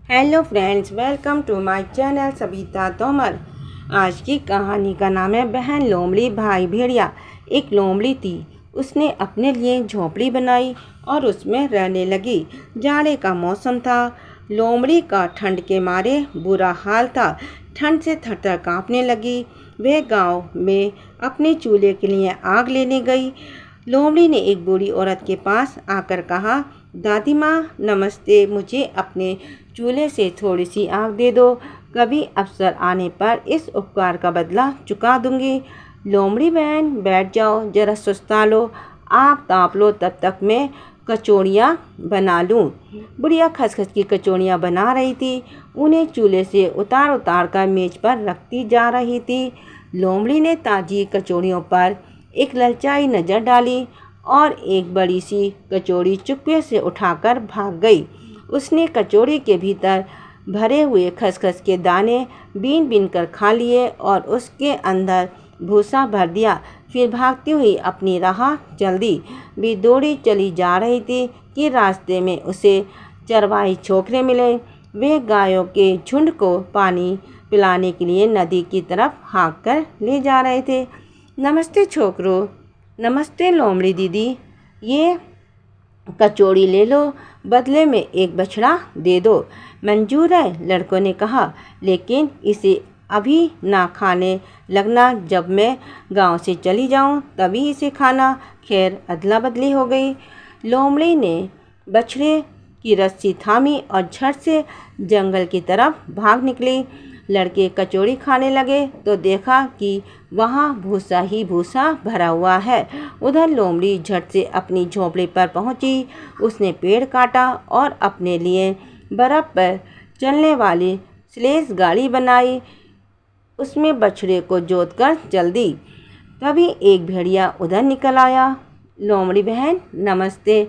Hello friends, welcome to my channel Sabita Tomar. आज की कहानी का नाम है बहन लोमड़ी भाई भेड़िया। एक लोमड़ी थी, उसने अपने लिए झोपड़ी बनाई और उसमें रहने लगी। जाड़े का मौसम था। लोमड़ी का ठंड के मारे बुरा हाल था। ठंड से थर-थर काँपने लगी। वह गांव में अपने चूल्हे के लिए आग लेने गई। लोमड़ी ने एक बूढ़ी औरत के पास आकर कहा, दादी माँ नमस्ते, मुझे अपने चूल्हे से थोड़ी सी आग दे दो। कभी अवसर आने पर इस उपकार का बदला चुका दूंगी। लोमड़ी बहन बैठ जाओ, जरा सुस्ता लो, आग ताप लो, तब तक मैं कचौड़ियाँ बना लूँ। बुढ़िया खसखस की कचौड़ियाँ बना रही थी। उन्हें चूल्हे से उतार उतार कर मेज पर रखती जा रही थी। लोमड़ी ने ताजी कचौड़ियों पर एक ललचाई नज़र डाली और एक बड़ी सी कचौड़ी चुपके से उठाकर भाग गई। उसने कचौड़ी के भीतर भरे हुए खसखस के दाने बीन बीन कर खा लिए और उसके अंदर भूसा भर दिया। फिर भागती हुई अपनी राह चल दी। भी दौड़ी चली जा रही थी कि रास्ते में उसे चरवाही छोकरे मिले। वे गायों के झुंड को पानी पिलाने के लिए नदी की तरफ हाँक कर ले जा रहे थे। नमस्ते छोकरो। नमस्ते लोमड़ी दीदी, ये कचौड़ी ले लो, बदले में एक बछड़ा दे दो। मंजूर है, लड़कों ने कहा, लेकिन इसे अभी ना खाने लगना, जब मैं गांव से चली जाऊं तभी इसे खाना। खैर अदला बदली हो गई। लोमड़ी ने बछड़े की रस्सी थामी और झट से जंगल की तरफ भाग निकली। लड़के कचौड़ी खाने लगे तो देखा कि वहाँ भूसा ही भूसा भरा हुआ है। उधर लोमड़ी झट से अपनी झोंपड़ी पर पहुँची। उसने पेड़ काटा और अपने लिए बर्फ़ पर चलने वाली स्लेज गाड़ी बनाई। उसमें बछड़े को जोतकर चल दी। तभी एक भेड़िया उधर निकल आया। लोमड़ी बहन नमस्ते।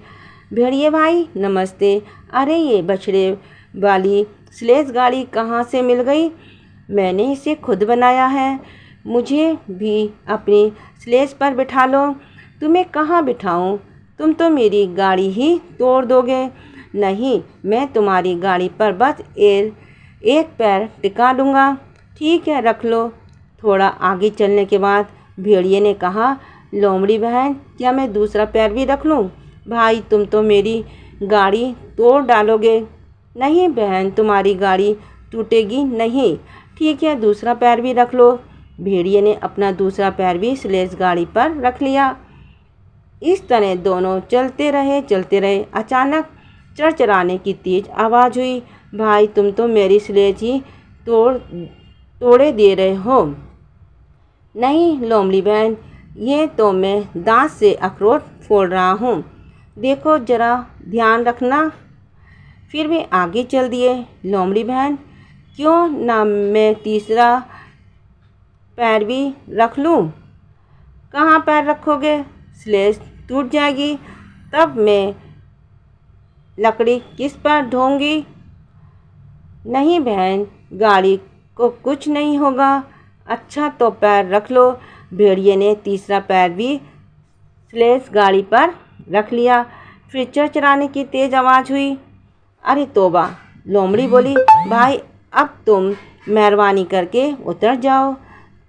भेड़िए भाई नमस्ते। अरे ये बछड़े वाली स्लेज गाड़ी कहाँ से मिल गई? मैंने इसे खुद बनाया है, मुझे भी अपनी स्लेज पर बिठा लो। तुम्हें कहाँ बिठाऊं? तुम तो मेरी गाड़ी ही तोड़ दोगे। नहीं, मैं तुम्हारी गाड़ी पर बस एक पैर टिका दूंगा। ठीक है, रख लो। थोड़ा आगे चलने के बाद भेड़िए ने कहा, लोमड़ी बहन क्या मैं दूसरा पैर भी रख लूं? भाई तुम तो मेरी गाड़ी तोड़ डालोगे। नहीं बहन, तुम्हारी गाड़ी टूटेगी नहीं। ठीक है, दूसरा पैर भी रख लो। भेड़िए ने अपना दूसरा पैर भी स्लेज गाड़ी पर रख लिया। इस तरह दोनों चलते रहे। अचानक चरचराने की तेज आवाज़ हुई। भाई तुम तो मेरी स्लेज ही तोड़े दे रहे हो। नहीं लोमड़ी बहन, ये तो मैं दांत से अखरोट फोड़ रहा हूँ, देखो जरा ध्यान रखना। फिर वे आगे चल दिए। लोमड़ी बहन क्यों ना मैं तीसरा पैर भी रख लूँ? कहाँ पैर रखोगे? स्लेज टूट जाएगी, तब मैं लकड़ी किस पर ढोऊंगी? नहीं बहन, गाड़ी को कुछ नहीं होगा। अच्छा तो पैर रख लो। भेड़िए ने तीसरा पैर भी स्लेज गाड़ी पर रख लिया। फिर चरचराने की तेज आवाज़ हुई। अरे तोबा, लोमड़ी बोली, भाई अब तुम मेहरबानी करके उतर जाओ,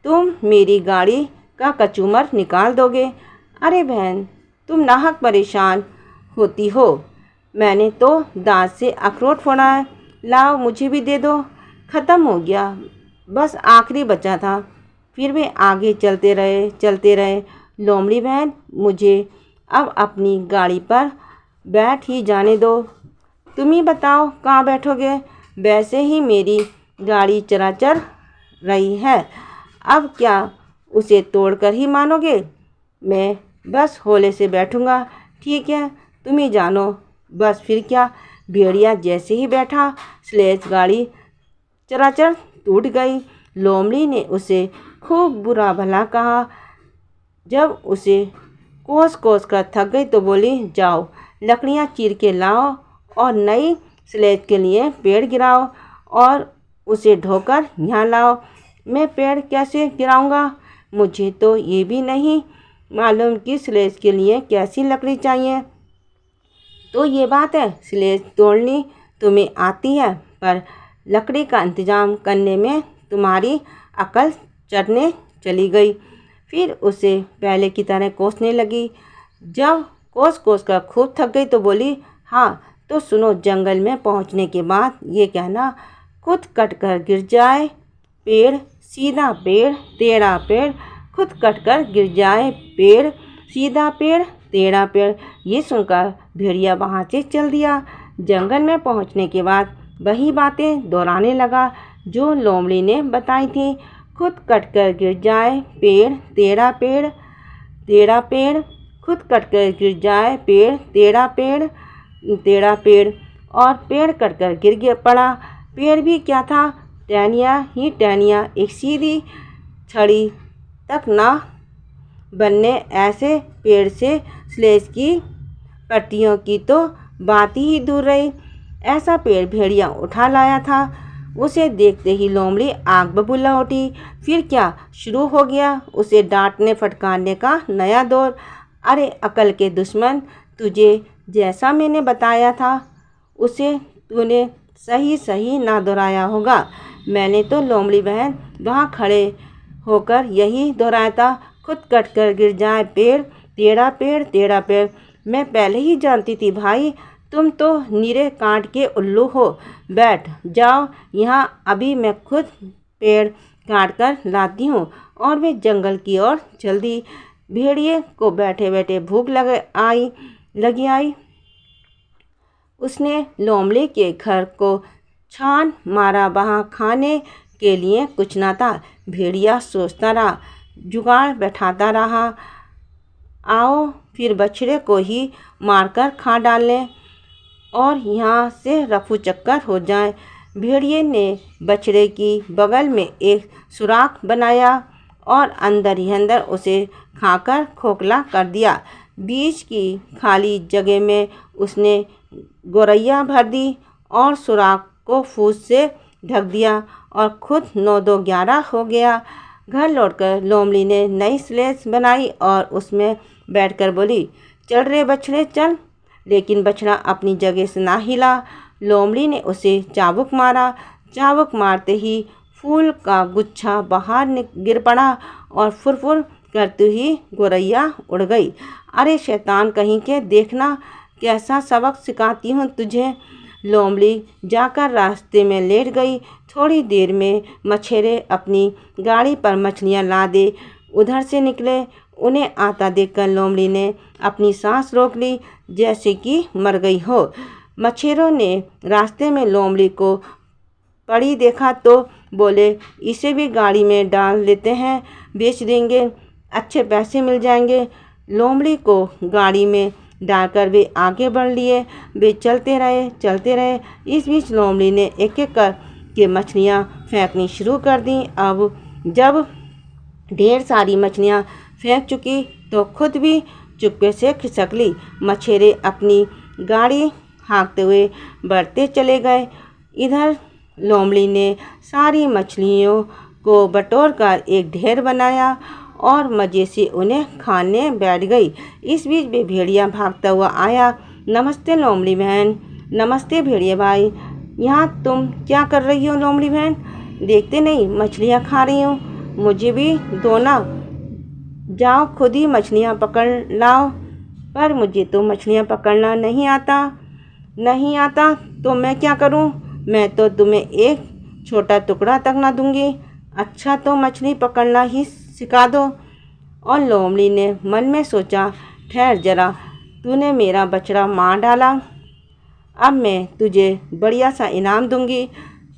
तुम मेरी गाड़ी का कचूमर निकाल दोगे। अरे बहन, तुम नाहक परेशान होती हो, मैंने तो दांत से अखरोट फोड़ा है, लाओ मुझे भी दे दो। ख़त्म हो गया, बस आखिरी बचा था। फिर वे आगे चलते रहे। लोमड़ी बहन मुझे अब अपनी गाड़ी पर बैठ ही जाने दो। तुम ही बताओ कहाँ बैठोगे? वैसे ही मेरी गाड़ी चराचर रही है, अब क्या उसे तोड़कर ही मानोगे? मैं बस होले से बैठूंगा। ठीक है, तुम ही जानो। बस फिर क्या, भेड़िया जैसे ही बैठा स्लेज गाड़ी चराचर टूट गई। लोमड़ी ने उसे खूब बुरा भला कहा। जब उसे कोस कर थक गई तो बोली, जाओ लकड़ियाँ चीर के लाओ और नई स्लेज के लिए पेड़ गिराओ और उसे ढोकर यहाँ लाओ। मैं पेड़ कैसे गिराऊंगा? मुझे तो ये भी नहीं मालूम कि स्लेज के लिए कैसी लकड़ी चाहिए। तो ये बात है, स्लेज तोड़नी तुम्हें आती है, पर लकड़ी का इंतजाम करने में तुम्हारी अकल चढ़ने चली गई। फिर उसे पहले की तरह कोसने लगी। जब कोस कोस कर खूब थक गई तो बोली, हाँ तो सुनो, जंगल में पहुंचने के बाद ये कहना, खुद कट कर गिर जाए पेड़, सीधा पेड़ टेढ़ा पेड़, खुद कट कर गिर जाए पेड़, सीधा पेड़ टेढ़ा पेड़। ये सुनकर भेड़िया वहाँ से चल दिया। जंगल में पहुँचने के बाद वही बातें दोहराने लगा जो लोमड़ी ने बताई थी। खुद कट कर गिर जाए पेड़ टेढ़ा पेड़, टेढ़ा पेड़, खुद कट कर गिर जाए पेड़ टेढ़ा पेड़, टेढ़ा पेड़, और पेड़ कट कर गिर गया पड़ा। पेड़ भी क्या था, टहनियाँ ही टहनियाँ, एक सीधी छड़ी तक ना बनने ऐसे पेड़ से स्लेज की पट्टियों की तो बात ही दूर रही। ऐसा पेड़ भेड़िया उठा लाया था। उसे देखते ही लोमड़ी आग बबूला उठी। फिर क्या शुरू हो गया उसे डांटने फटकारने का नया दौर। अरे अकल के दुश्मन, तुझे जैसा मैंने बताया था उसे तूने सही सही ना दोहराया होगा। मैंने तो लोमड़ी बहन वहाँ खड़े होकर यही दोहराया था, खुद कट कर गिर जाए पेड़ टेढ़ा पेड़ टेढ़ा पेड़। मैं पहले ही जानती थी भाई, तुम तो नीरे कांट के उल्लू हो। बैठ जाओ यहाँ, अभी मैं खुद पेड़ काट कर लाती हूँ। और वे जंगल की ओर चल दी। भेड़िए को बैठे बैठे भूख लगी आई। उसने लोमड़ी के घर को छान मारा, वहाँ खाने के लिए कुछ ना था। भेड़िया सोचता रहा, जुगाड़ बैठाता रहा, आओ फिर बछड़े को ही मारकर खा डालें और यहाँ से रफू चक्कर हो जाए। भेड़िए ने बछड़े की बगल में एक सुराख बनाया और अंदर ही अंदर उसे खाकर खोखला कर दिया। बीच की खाली जगह में उसने गोरैया भर दी और सुराख को फूस से ढक दिया और खुद 9-2-11 हो गया। घर लौटकर लोमड़ी ने नई स्लेज बनाई और उसमें बैठकर बोली, चल रे बछड़े चल। लेकिन बछड़ा अपनी जगह से ना हिला। लोमड़ी ने उसे चाबुक मारा। चाबुक मारते ही फूल का गुच्छा बाहर गिर पड़ा और फुरफुर करती हुई गोरैया उड़ गई। अरे शैतान कहीं के, देखना कैसा सबक सिखाती हूँ तुझे। लोमड़ी जाकर रास्ते में लेट गई। थोड़ी देर में मछेरे अपनी गाड़ी पर मछलियाँ लादे उधर से निकले। उन्हें आता देखकर लोमड़ी ने अपनी सांस रोक ली, जैसे कि मर गई हो। मछेरों ने रास्ते में लोमड़ी को पड़ी देखा तो बोले, इसे भी गाड़ी में डाल लेते हैं, बेच देंगे, अच्छे पैसे मिल जाएंगे। लोमड़ी को गाड़ी में डालकर वे आगे बढ़ लिए। वे चलते रहे। इस बीच लोमड़ी ने एक एक कर के मछलियाँ फेंकनी शुरू कर दी। अब जब ढेर सारी मछलियाँ फेंक चुकी तो खुद भी चुपके से खिसक ली। मछेरे अपनी गाड़ी हाँकते हुए बढ़ते चले गए। इधर लोमड़ी ने सारी मछलियों को बटोर कर एक ढेर बनाया और मज़े से उन्हें खाने बैठ गई। इस बीच वे भेड़िया भागता हुआ आया। नमस्ते लोमड़ी बहन। नमस्ते भेड़िया भाई। यहाँ तुम क्या कर रही हो लोमड़ी बहन? देखते नहीं मछलियाँ खा रही हूँ, मुझे भी दो ना। जाओ खुद ही मछलियाँ पकड़ लाओ। पर मुझे तो मछलियाँ पकड़ना नहीं आता तो मैं क्या करूँ? मैं तो तुम्हें एक छोटा टुकड़ा तक ना दूंगी। अच्छा तो मछली पकड़ना ही सिखा दो। और लोमड़ी ने मन में सोचा, ठहर जरा, तूने मेरा बछड़ा मार डाला, अब मैं तुझे बढ़िया सा इनाम दूंगी।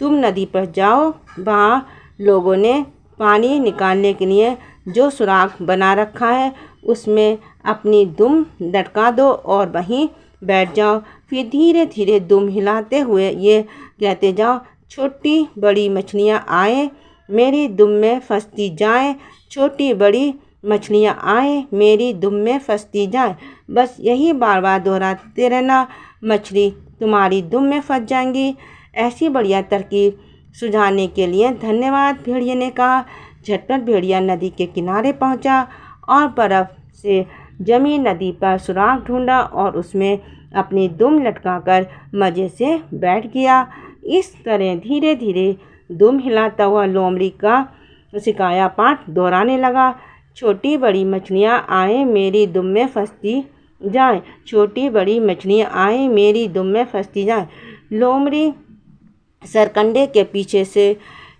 तुम नदी पर जाओ, वहाँ लोगों ने पानी निकालने के लिए जो सुराख बना रखा है उसमें अपनी दुम लटका दो और वहीं बैठ जाओ। फिर धीरे धीरे दुम हिलाते हुए ये कहते जाओ, छोटी बड़ी मछलियाँ आए मेरी दुम में फंसती जाएं, छोटी बड़ी मछलियाँ आए मेरी दुम में फंसती जाएं। बस यही बार बार दोहराते रहना, मछली तुम्हारी दुम में फंस जाएंगी। ऐसी बढ़िया तरकीब सुझाने के लिए धन्यवाद, भेड़िए ने कहा। झटपट भेड़िया नदी के किनारे पहुंचा और बर्फ से जमी नदी पर सुराख ढूंढा और उसमें अपनी दुम लटकाकर मज़े से बैठ गया। इस तरह धीरे धीरे दुम हिलाता हुआ लोमड़ी का सिकाया पाठ दोहराने लगा। छोटी बड़ी मछलियाँ आए मेरी दुम में फंसती जाए, छोटी बड़ी मछलियाँ आए मेरी दुम में फंसती जाए। लोमड़ी सरकंडे के पीछे से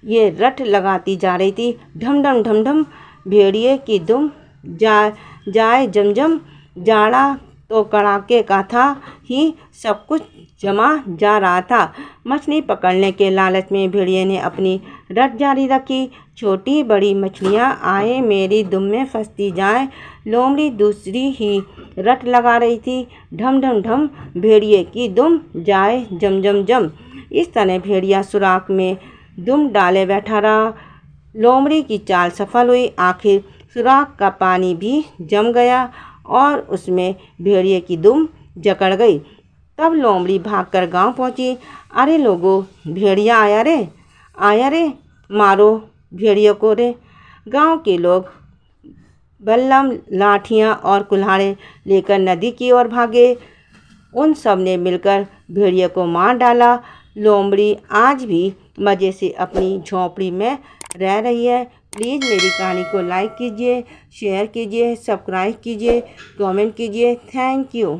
ये रट लगाती जा रही थी, ढम ढम ढम ढम भेड़िए की दुम जाए जमजम। जाड़ा तो कड़ाके का था ही, सब कुछ जमा जा रहा था। मछली पकड़ने के लालच में भेड़िए ने अपनी रट जारी रखी, छोटी बड़ी मछलियाँ आए मेरी दुम में फंसती जाए। लोमड़ी दूसरी ही रट लगा रही थी, ढम ढम ढम भेड़िए की दुम जाए जम जम जम। इस तरह भेड़िया सुराख में दुम डाले बैठा रहा। लोमड़ी की चाल सफल हुई, आखिर सुराख का पानी भी जम गया और उसमें भेड़िए की दुम जकड़ गई। तब लोमड़ी भागकर गांव पहुंची। अरे लोगों, भेड़िया आया रे, मारो भेड़िए को रे। गांव के लोग बल्लम, लाठियां और कुल्हाड़े लेकर नदी की ओर भागे। उन सब ने मिलकर भेड़िए को मार डाला। लोमड़ी आज भी मज़े से अपनी झोंपड़ी में रह रही है। प्लीज़ मेरी कहानी को लाइक कीजिए, शेयर कीजिए, सब्सक्राइब कीजिए, कमेंट कीजिए। Thank you.